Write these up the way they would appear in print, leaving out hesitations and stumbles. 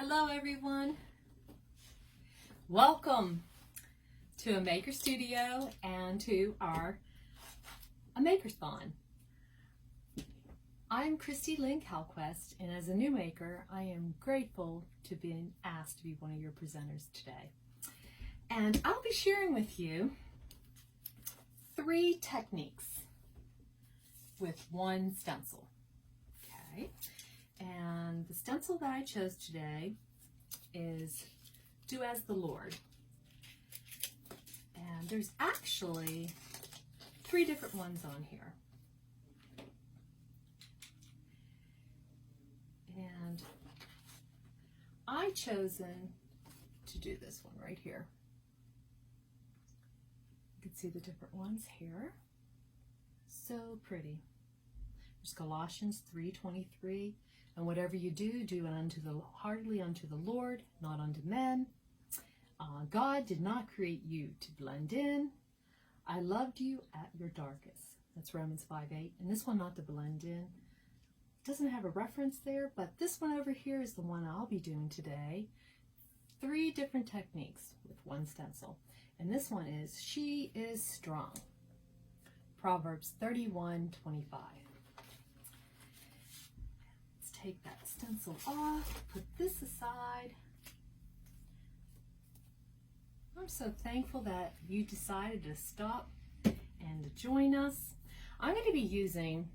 Hello everyone. Welcome to a Maker Studio and to our MAKERTHON. I'm Christie Lynn Creates, and as a new maker, I am grateful to be asked to be one of your presenters today. And I'll be sharing with you 3 techniques with one stencil. Okay. And the stencil that I chose today is Do As the Lord. And there's actually 3 different ones on here. And I've chosen to do this one right here. You can see the different ones here. So pretty. There's Colossians 3:23. And whatever you do, do it heartily unto the Lord, not unto men. God did not create you to blend in. I loved you at your darkest. That's Romans 5:8. And this one, not to blend in. Doesn't have a reference there, but this one over here is the one I'll be doing today. 3 different techniques with one stencil. And this one is She is Strong. Proverbs 31:25. Take that stencil off, put this aside. I'm so thankful that you decided to stop and to join us. I'm going to be using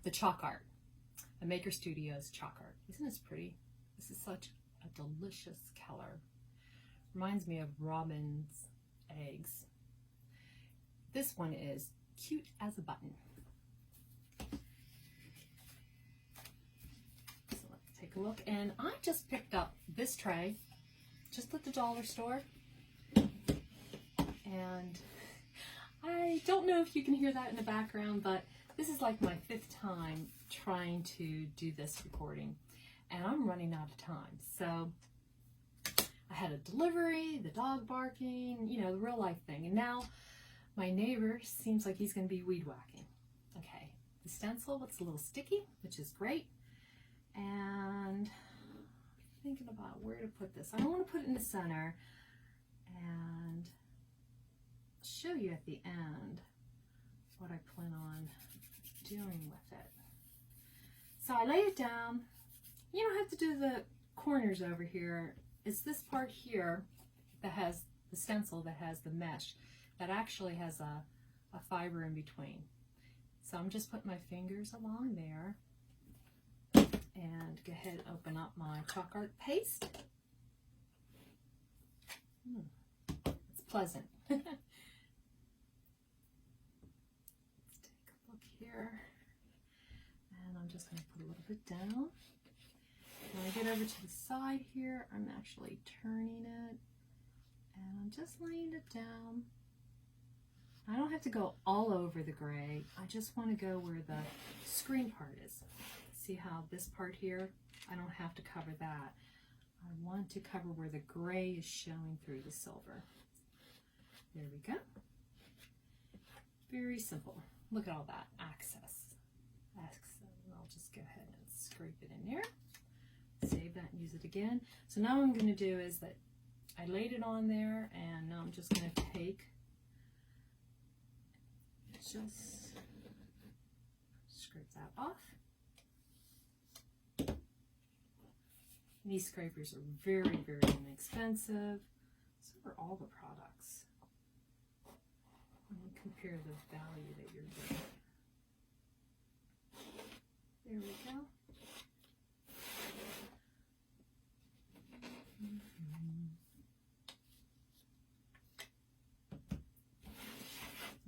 the chalk art, the Maker Studios chalk art. Isn't this pretty? This is such a delicious color. Reminds me of robin's eggs. This one is cute as a button. Take a look, and I just picked up this tray just at the dollar store, and I don't know if you can hear that in the background, but this is like my 5th time trying to do this recording, and I'm running out of time. So I had a delivery, the dog barking, you know, the real life thing, and now my neighbor seems like he's going to be weed whacking. Okay, the stencil, it's a little sticky, which is great. And thinking about where to put this. I want to put it in the center and show you at the end what I plan on doing with it. So I lay it down. You don't have to do the corners over here. It's this part here that has the stencil, that has the mesh, that actually has a fiber in between. So I'm just putting my fingers along there. And go ahead and open up my chalk art paste. It's pleasant. Let's take a look here. And I'm just going to put a little bit down. When I get over to the side here, I'm actually turning it. And I'm just laying it down. I don't have to go all over the gray. I just want to go where the screen part is. See how this part here, I don't have to cover that. I want to cover where the gray is showing through the silver. There we go. Very simple. Look at all that access. I'll just go ahead and scrape it in there. Save that and use it again. So now what I'm going to do is that I laid it on there, and now I'm just going to take, just scrape that off. These scrapers are very, very inexpensive. So are all the products. And compare the value that you're getting. There we go.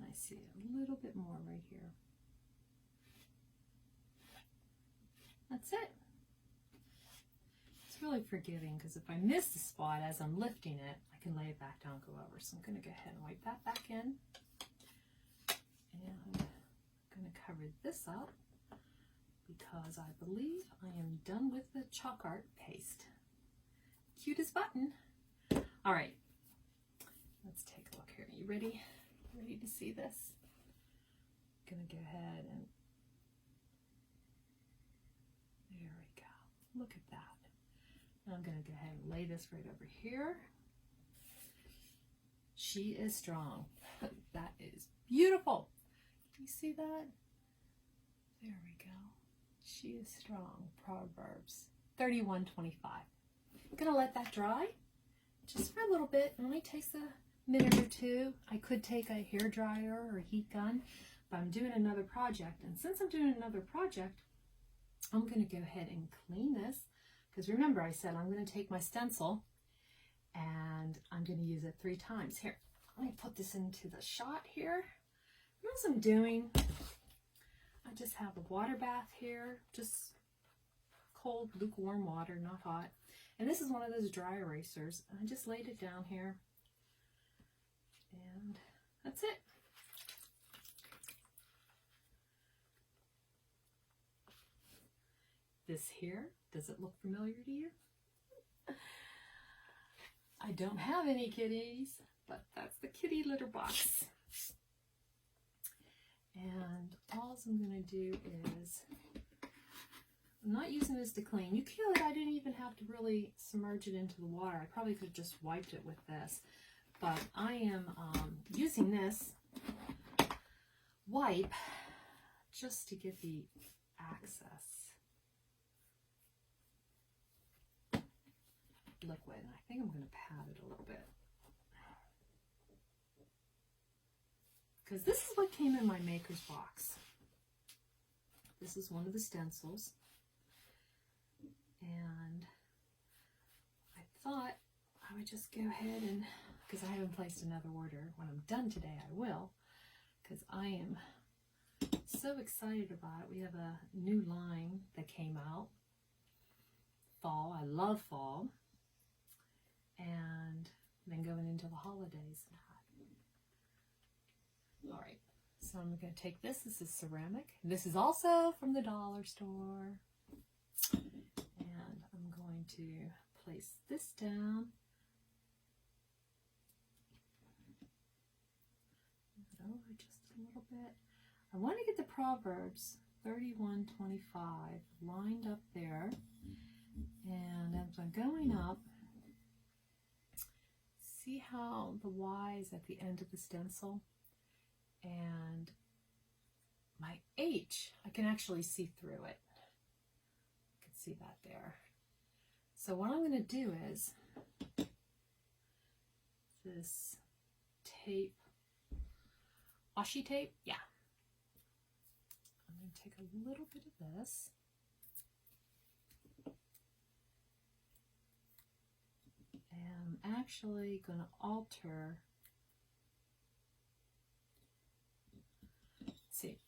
I see a little bit more right here. That's it. Really forgiving, because if I miss the spot as I'm lifting it, I can lay it back down, go over. So I'm going to go ahead and wipe that back in. And I'm going to cover this up because I believe I am done with the chalk art paste. Cute as button. All right, let's take a look here. Are you ready? Ready to see this? I'm going to go ahead and there we go. Look at that. I'm going to go ahead and lay this right over here. She is strong. That is beautiful. You see that? There we go. She is strong. Proverbs 31:25. I'm going to let that dry just for a little bit. It only takes a minute or two. I could take a hair dryer or a heat gun, but I'm doing another project. And since I'm doing another project, I'm going to go ahead and clean this. Because remember, I said I'm going to take my stencil and I'm going to use it 3 times. Here, let me put this into the shot here. And as I'm doing, I just have a water bath here, just cold, lukewarm water, not hot. And this is one of those dry erasers. I just laid it down here. And that's it. This here, does it look familiar to you? I don't have any kitties, but that's the kitty litter box. And all I'm going to do is, I'm not using this to clean. You could, I didn't even have to really submerge it into the water. I probably could have just wiped it with this. But I am using this wipe just to get the access liquid. I think I'm going to pat it a little bit. Because this is what came in my maker's box. This is one of the stencils. And I thought I would just go ahead and, because I haven't placed another order. When I'm done today, I will. Because I am so excited about it. We have a new line that came out. Fall. I love fall. And then going into the holidays. All right, so I'm going to take this. This is ceramic. This is also from the dollar store. And I'm going to place this down. Move it over just a little bit. I want to get the Proverbs 31:25 lined up there. And as I'm going up, see how the Y is at the end of the stencil? And my H, I can actually see through it. You can see that there. So what I'm going to do is this tape, washi tape, yeah. I'm going to take a little bit of this. And I'm actually going to alter. See,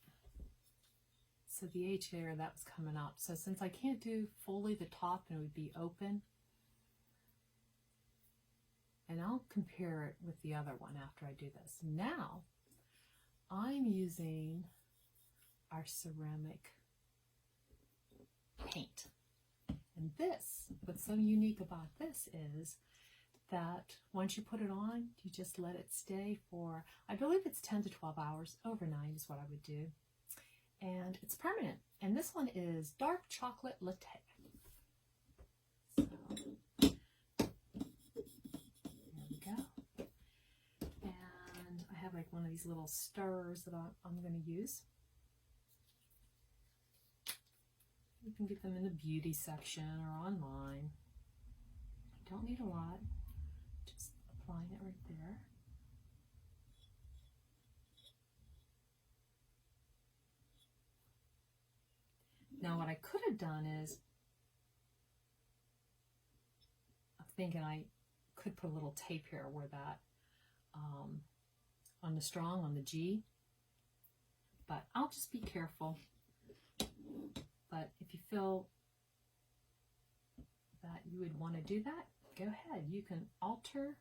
so the H there, that was coming up. So since I can't do fully the top and it would be open, and I'll compare it with the other one after I do this. Now, I'm using our ceramic paint. And this, what's so unique about this is that once you put it on, you just let it stay for, I believe it's 10 to 12 hours. Overnight is what I would do. And it's permanent. And this one is dark chocolate latte. So, there we go. And I have like one of these little stirrers that I'm going to use. You can get them in the beauty section or online. Don't need a lot. Just applying it right there. Now what I could have done is, I'm thinking I could put a little tape here where that, on the strong, on the G, but I'll just be careful. But if you feel that you would want to do that, go ahead. You can alter,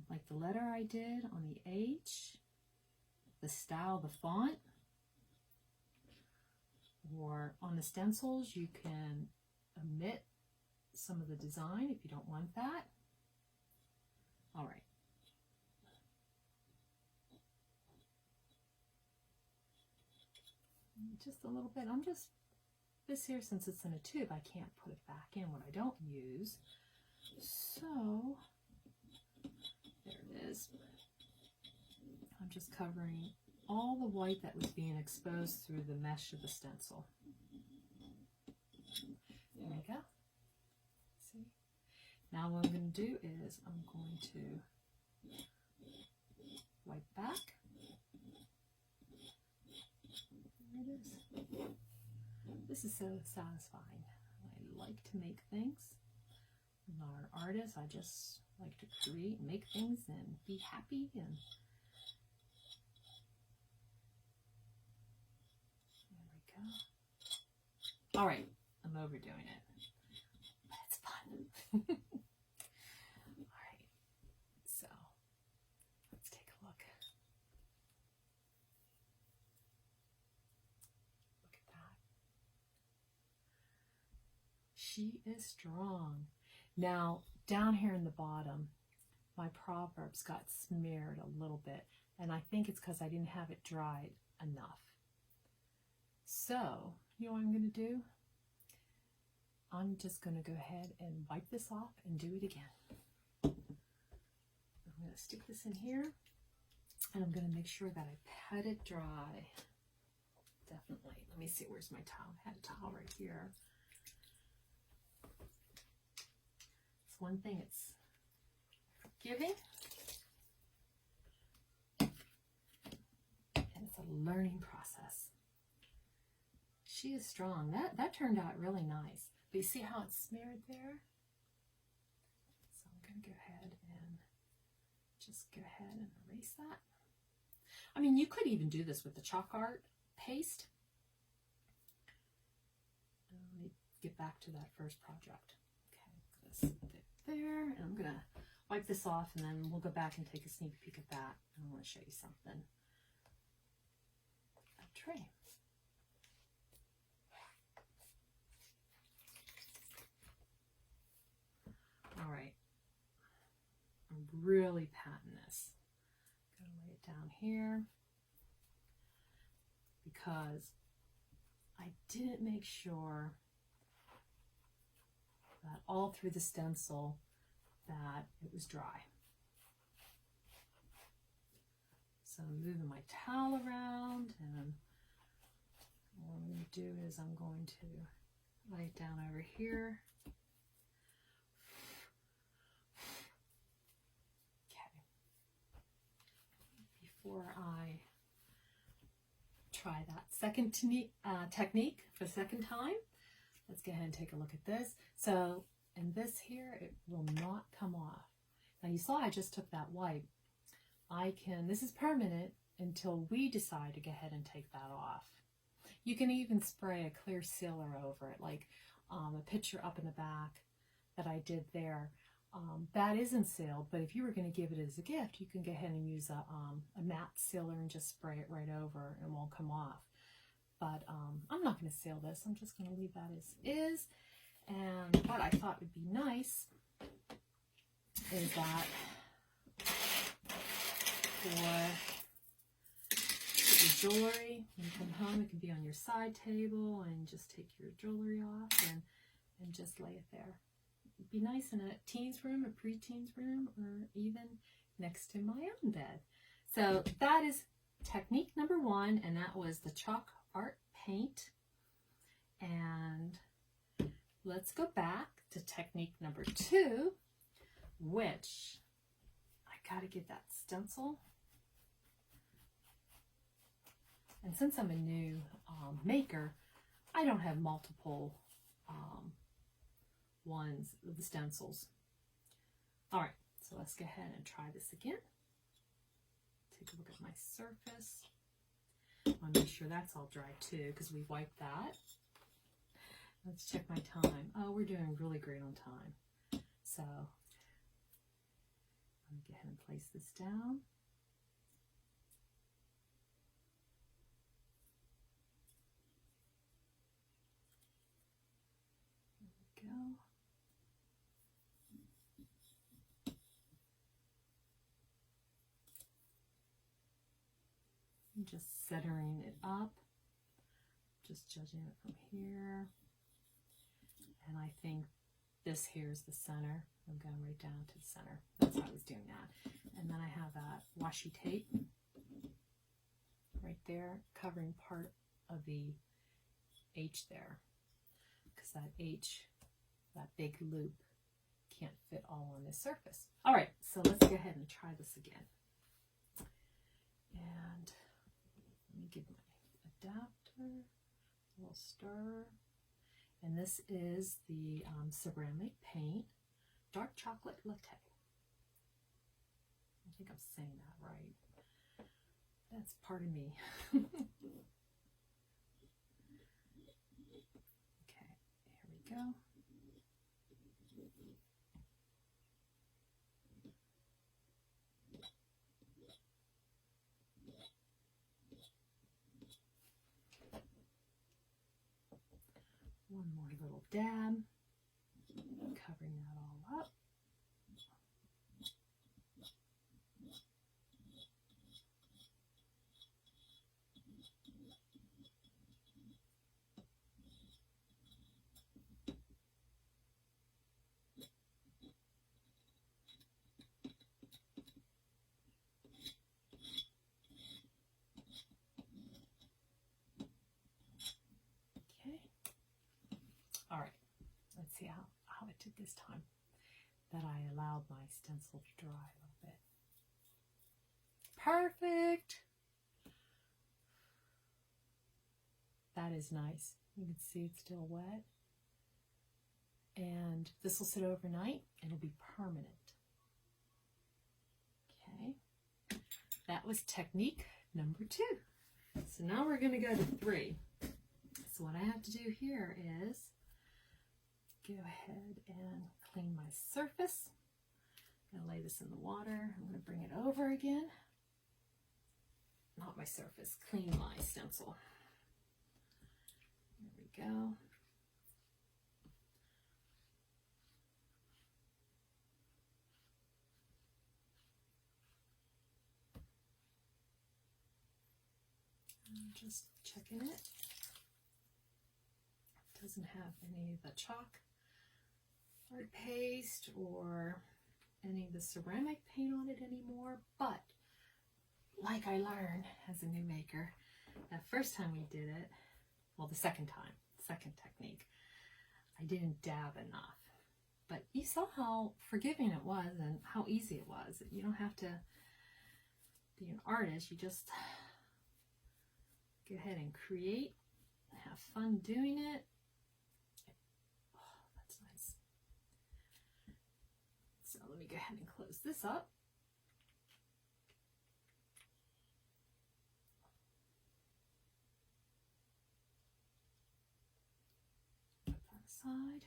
like the letter I did on the H, the style, the font, or on the stencils, you can omit some of the design if you don't want that. All right. Just a little bit. I'm just This here, since it's in a tube, I can't put it back in what I don't use. So, there it is. I'm just covering all the white that was being exposed through the mesh of the stencil. There we go. See? Now what I'm going to do is I'm going to wipe back. There it is. This is so satisfying. I like to make things. I'm not an artist. I just like to create and make things and be happy. And there we go. All right, I'm overdoing it, but it's fun. All right, so let's take a look. Look at that. She is strong. Now, down here in the bottom, my Proverbs got smeared a little bit, and I think it's because I didn't have it dried enough. So, you know what I'm going to do? I'm just going to go ahead and wipe this off and do it again. I'm going to stick this in here, and I'm going to make sure that I pat it dry. Definitely. Let me see, where's my towel? I had a towel right here. It's one thing, it's forgiving, and it's a learning process. She is strong. That turned out really nice. But you see how it's smeared there? So I'm going to go ahead and just go ahead and erase that. I mean, you could even do this with the chalk art paste. Let me get back to that first project. Okay, this bit there, and I'm going to wipe this off, and then we'll go back and take a sneak peek at that. I want to show you something. A tray. All right, I'm really patting this. I'm going to lay it down here because I didn't make sure that all through the stencil that it was dry. So I'm moving my towel around, and what I'm going to do is I'm going to lay it down over here. Before I try that second technique for the second time, let's go ahead and take a look at this. So in this here, it will not come off. Now you saw I just took that wipe. This is permanent until we decide to go ahead and take that off. You can even spray a clear sealer over it, like a picture up in the back that I did there. That isn't sealed, but if you were going to give it as a gift, you can go ahead and use a matte sealer and just spray it right over, and it won't come off. But I'm not going to seal this. I'm just going to leave that as is. And what I thought would be nice is that for your jewelry, when you come home, it can be on your side table, and just take your jewelry off and just lay it there. It'd be nice in a teen's room, a pre-teen's room, or even next to my own bed. So that is technique number one, and that was the chalk art paint. And let's go back to technique number two, which I gotta get that stencil. And since I'm a new maker, I don't have multiple ones of the stencils. All right, so let's go ahead and try this again. Take a look at my surface. I want to make sure that's all dry too, because we wiped that. Let's check my time. Oh, we're doing really great on time. So let me go ahead and place this down. There we go. Just centering it up, just judging it from here. And I think this here is the center. I'm going right down to the center. That's how I was doing that. And then I have that washi tape right there covering part of the H there. Because that H, that big loop, can't fit all on this surface. All right, so let's go ahead and try this again. And let me give my adapter a little stir. And this is the ceramic paint dark chocolate latte. I think I'm saying that right. That's part of me. Okay, here we go. One more little dab, covering that all up. All right, let's see how it did this time that I allowed my stencil to dry a little bit. Perfect. That is nice. You can see it's still wet. And this will sit overnight and it'll be permanent. Okay, that was technique number 2. So now we're going to go to 3. So what I have to do here is go ahead and clean my surface. I'm going to lay this in the water. I'm going to bring it over again. Not my surface, clean my stencil. There we go. I'm just checking it. It doesn't have any of the chalk art paste or any of the ceramic paint on it anymore, but like I learned as a new maker, the first time we did it, well, the second technique, I didn't dab enough. But you saw how forgiving it was and how easy it was. You don't have to be an artist, you just go ahead and create, have fun doing it. Oh, that's nice. So let me go ahead and close this up. Put that aside.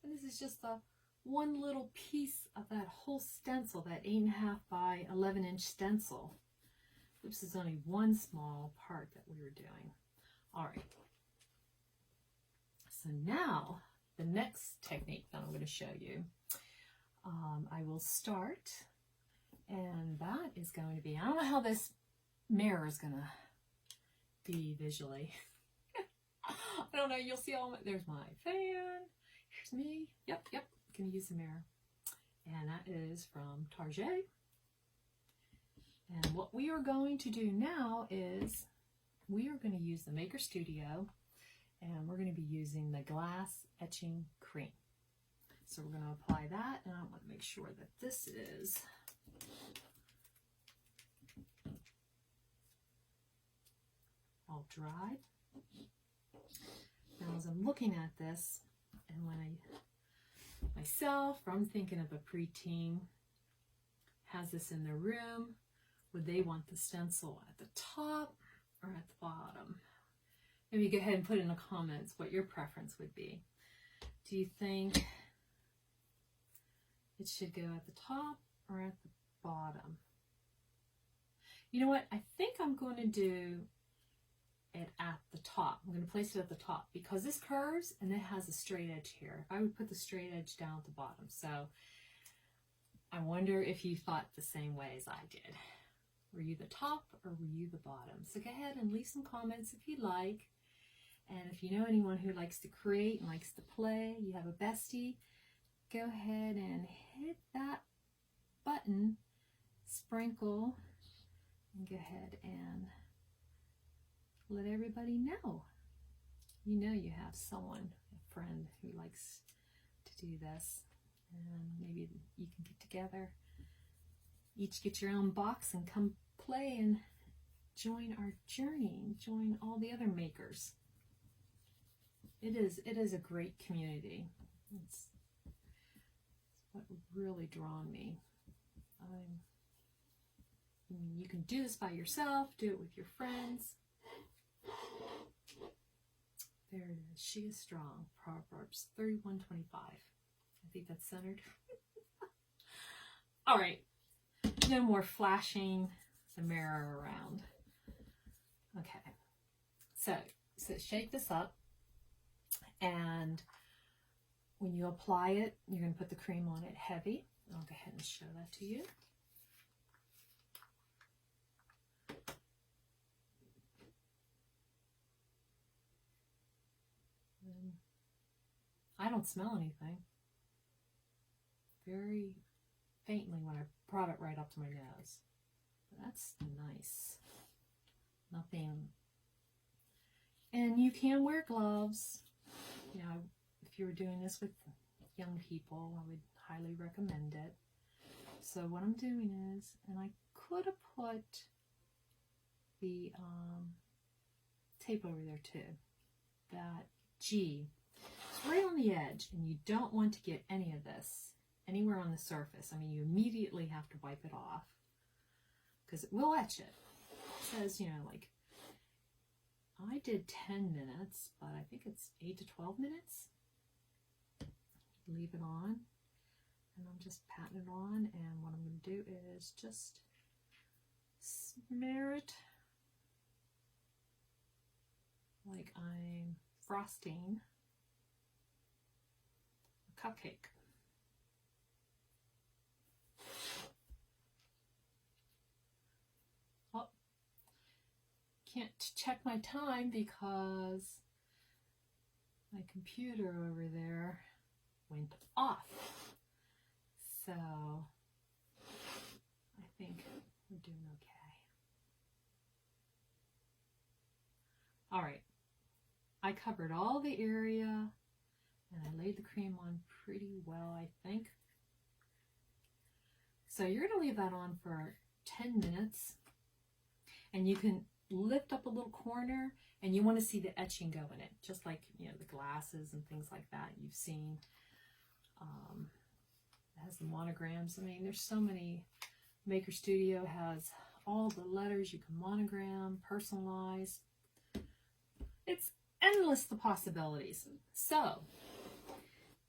And this is just the one little piece of that whole stencil, that 8.5 by 11-inch stencil. This is only one small part that we were doing. All right. So now the next technique that I'm going to show you, I will start, and that is going to be, I don't know how this mirror is going to be visually. I don't know. You'll see all my, there's my fan. Here's me. Yep. Going to use the mirror. And that is from Target. And what we are going to do now is we are going to use the Maker Studio, and we're going to be using the glass etching cream. So we're going to apply that, and I want to make sure that this is all dry. Now as I'm looking at this, and when I'm thinking of a preteen, has this in their room, would they want the stencil at the top or at the bottom? Maybe go ahead and put in the comments what your preference would be. Do you think it should go at the top or at the bottom? You know what? I think I'm going to do it at the top. I'm going to place it at the top because this curves and it has a straight edge here. I would put the straight edge down at the bottom. So I wonder if you thought the same way as I did. Were you the top or were you the bottom? So go ahead and leave some comments if you like. And if you know anyone who likes to create and likes to play, you have a bestie, go ahead and hit that button, sprinkle, and go ahead and let everybody know. You know you have someone, a friend who likes to do this. And maybe you can get together, each get your own box and come play and join our journey, join all the other makers. It is a great community. It's what really drawn me. You can do this by yourself, do it with your friends. There it is. She is strong. Proverbs 31:25. I think that's centered. All right. No more flashing the mirror around. Okay. So shake this up. And when you apply it, you're going to put the cream on it heavy. I'll go ahead and show that to you. And I don't smell anything. Very faintly when I brought it right up to my nose. But that's nice. Nothing. And you can wear gloves. You know, if you were doing this with young people, I would highly recommend it. So what I'm doing is, and I could have put the tape over there too. That G. It's right on the edge, and you don't want to get any of this anywhere on the surface. I mean, you immediately have to wipe it off because it will etch it. It says, you know, like, I did 10 minutes, but I think it's 8 to 12 minutes. Leave it on, and I'm just patting it on, and what I'm going to do is just smear it like I'm frosting a cupcake. Can't check my time because my computer over there went off. So I think we're doing okay. All right. I covered all the area and I laid the cream on pretty well, I think. So you're going to leave that on for 10 minutes, and you can lift up a little corner, and you want to see the etching go in it, just like, you know, the glasses and things like that you've seen. It has the monograms. I mean, there's so many. Maker Studio has all the letters you can monogram, personalize. It's endless, the possibilities. So,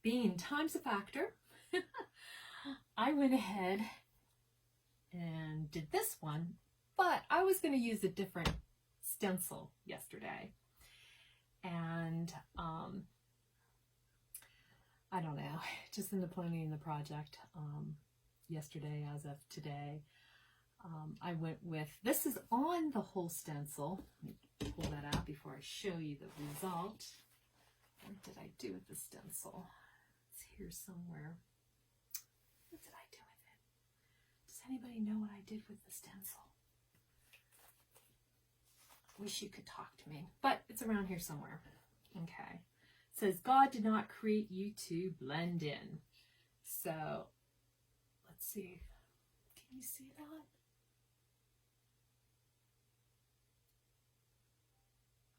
being time's a factor, I went ahead and did this one. But I was going to use a different stencil yesterday. And I don't know, just in the planning of the project yesterday as of today, I went with, this is on the whole stencil. Let me pull that out before I show you the result. What did I do with the stencil? It's here somewhere. What did I do with it? Does anybody know what I did with the stencil? Wish you could talk to me, but it's around here somewhere. Okay. It says, God did not create you to blend in. So, let's see. Can you see that?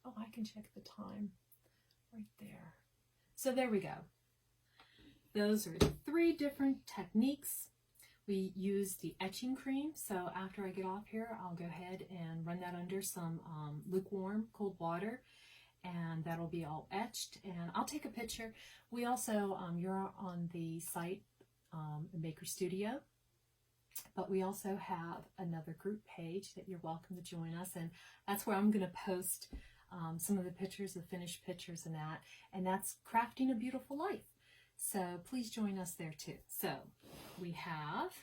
Oh, I can check the time right there. So there we go. Those are 3 different techniques. We use the etching cream, so after I get off here, I'll go ahead and run that under some lukewarm cold water, and that'll be all etched, and I'll take a picture. We also, you're on the site, the Maker Studio, but we also have another group page that you're welcome to join us, and that's where I'm going to post some of the pictures, the finished pictures and that's Crafting a Beautiful Life. So please join us there too. So we have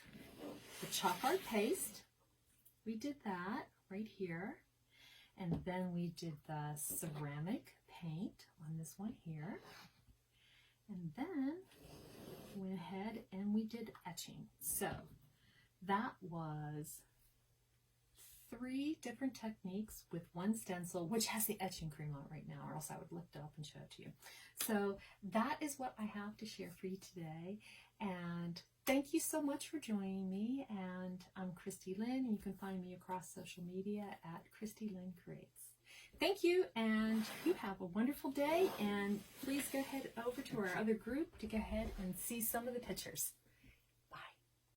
the chalk art paste, we did that right here. And then we did the ceramic paint on this one here. And then went ahead and we did etching. So that was 3 different techniques with 1 stencil, which has the etching cream on it right now, or else I would lift it up and show it to you. So that is what I have to share for you today. And thank you so much for joining me. And I'm Christie Lynn, and you can find me across social media at Christie Lynn Creates. Thank you, and you have a wonderful day. And please go ahead over to our other group to go ahead and see some of the pictures.